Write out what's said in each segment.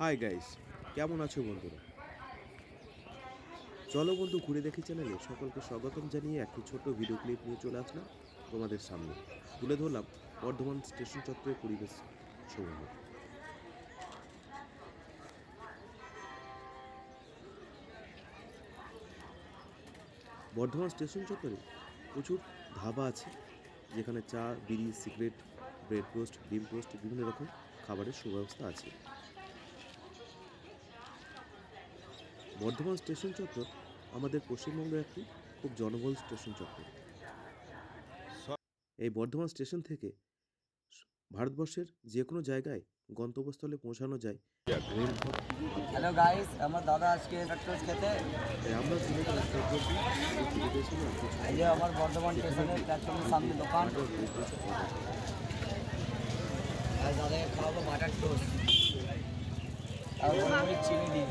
Hi guys, কেমন আছো বন্ধুরা? চলো বন্ধু ঘুরে দেখি চ্যানেলে সকলকে স্বাগতম জানিয়ে একটি ছোট্ট ভিডিও ক্লিপ নিয়ে চলে আসলাম তোমাদের সামনে। তুলে ধরলাম বর্ধমান স্টেশন চত্বরের পরিবেশ সমূহ। বর্ধমান স্টেশন চত্বরে প্রচুর ধাবা আছে, যেখানে চা, বিড়ি, সিগারেট, ব্রেড টোস্ট, ডিম টোস্ট বিভিন্ন রকম খাবারের সুব্যবস্থা আছে। বর্ধমান স্টেশন চত্বর আমাদের পশ্চিমবঙ্গের একটি খুব জনবহুল স্টেশন চত্বর। এই বর্ধমান স্টেশন থেকে ভারতবর্ষের যে কোনো জায়গায় গন্তব্যস্থলে পৌঁছানো যায় রেলপথ মাধ্যমে। হ্যালো গাইস, আমার দাদা আজকে ব্রেকফাস্ট খেতে তাই আমরা চলে গেলাম চট্টগ্রাম এবং ফিরে পেয়েছিলাম কিছু এই যে আমার বর্ধমান স্টেশনের প্ল্যাটফর্মের সামনে দোকান। বাটার ব্রেড টোস্ট অর্ডার করা। আর দাদাকে খাওয়াবো বাটার টোস্ট আর গোলমরিচ চিনি দিয়ে।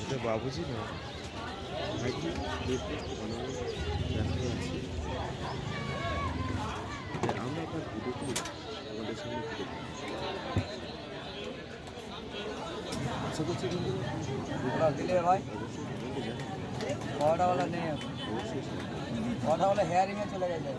এটা বাবুজি না, ভাইটি ব্রেড টোস্ট বানানোর ব্যস্ত আছে। তাই আমরা তার ভিডিও ক্লিপ আমাদের সামনে তুলে ধরি। আশা করছি বন্ধুরা ওরা দিলে ভাই অবশ্যই কমেন্টে জানাবেন। খাওয়াটাওয়ালা নেই, অবশ্যই খাওয়াটাওয়ালা হেয়ারিংয়ে চলে গেছে।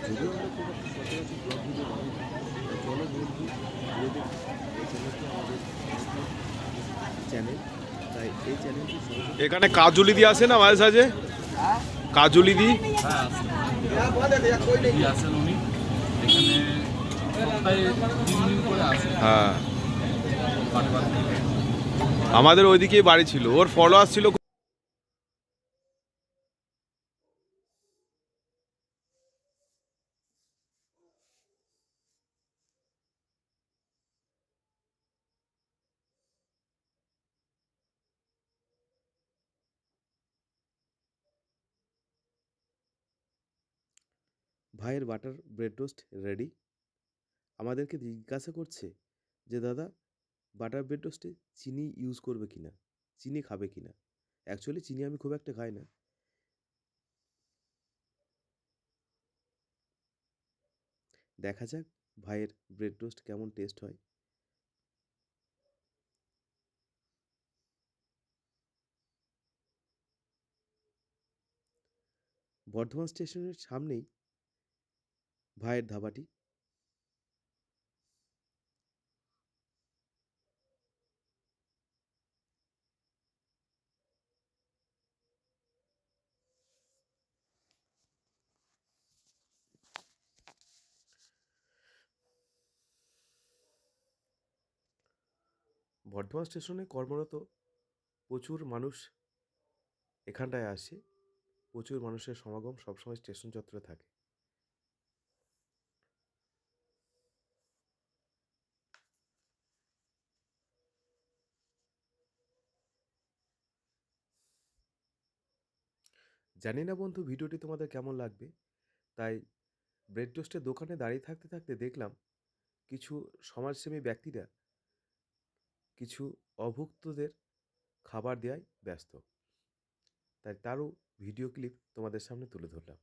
যদিও আমরা খুব একটা সচরাচর ব্লগ ভিডিও বানাই না, তাই চলো বন্ধু ঘুরে দেখি। এই চ্যানেলটি আমাদের চ্যানেল, তাই এই চ্যানেলটি সহজে এখানে কাজুলি দি আছে না মাঝে সাঝে? হ্যাঁ কাজুলি দি আসেন উনি এখানে সপ্তাহে 3 দিন করে আসেন। হ্যাঁ, আমাদের ওইদিকেই বাড়ি ছিল, ওর ফলোয়ার্স ছিল। ভাইয়ের বাটার ব্রেড টোস্ট রেডি। আমাদেরকে জিজ্ঞাসা করছে যে দাদা, বাটার ব্রেড টোস্টে চিনি ইউজ করবে কিনা, চিনি খাবে কিনা। অ্যাকচুয়ালি চিনি আমি খুব একটা খাই না। দেখা যাক ভাইয়ের ব্রেড টোস্ট কেমন টেস্ট হয়। বর্ধমান স্টেশনের সামনেই ভাইয়ের ধাবাটি। বর্ধমান স্টেশনে কর্মরত প্রচুর মানুষ এখানটায় আসে। প্রচুর মানুষের সমাগম সবসময় স্টেশন চত্বরে থাকে। জানি না বন্ধু ভিডিওটি তোমাদের কেমন লাগবে, তাই ব্রেড টোস্টের দোকানে দাঁড়িয়ে থাকতে থাকতে দেখলাম কিছু সমাজসেবী ব্যক্তিরা কিছু অভুক্তদের খাবার দেওয়ায় ব্যস্ত, তাই তারও ভিডিও ক্লিপ তোমাদের সামনে তুলে ধরলাম।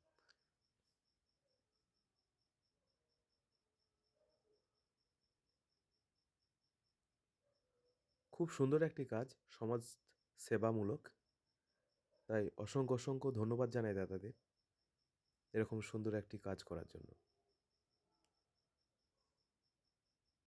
খুব সুন্দর একটি কাজ, সমাজ সেবামূলক, তাই অসংখ্য অসংখ্য ধন্যবাদ জানাই দাদাদের এরকম সুন্দর একটি কাজ করার জন্য।